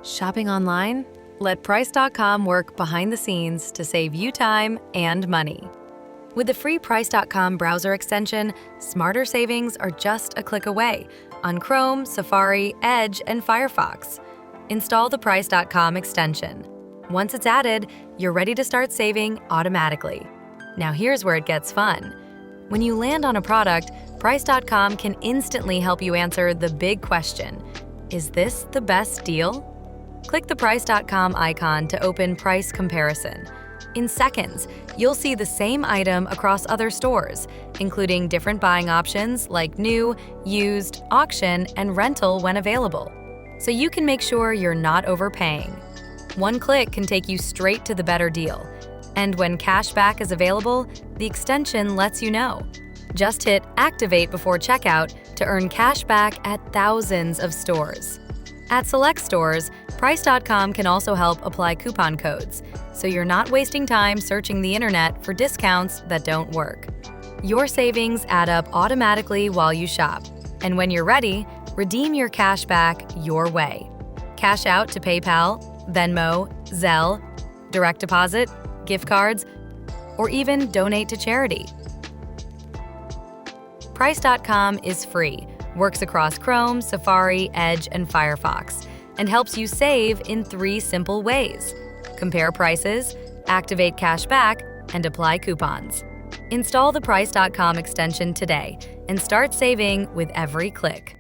Shopping online? Let Price.com work behind the scenes to save you time and money. With the free Price.com browser extension, smarter savings are just a click away on Chrome, Safari, Edge, and Firefox. Install the Price.com extension. Once it's added, you're ready to start saving automatically. Now here's where it gets fun. When you land on a product, Price.com can instantly help you answer the big question: is this the best deal? Click the Price.com icon to open Price Comparison. In seconds, you'll see the same item across other stores, including different buying options like new, used, auction, and rental when available. So you can make sure you're not overpaying. One click can take you straight to the better deal. And when cash back is available, the extension lets you know. Just hit Activate before checkout to earn cash back at thousands of stores. At select stores, Price.com can also help apply coupon codes, so you're not wasting time searching the internet for discounts that don't work. Your savings add up automatically while you shop, and when you're ready, redeem your cash back your way. Cash out to PayPal, Venmo, Zelle, direct deposit, gift cards, or even donate to charity. Price.com is free, works across Chrome, Safari, Edge, and Firefox, and helps you save in 3 simple ways: compare prices, activate cash back, and apply coupons. Install the Price.com extension today and start saving with every click.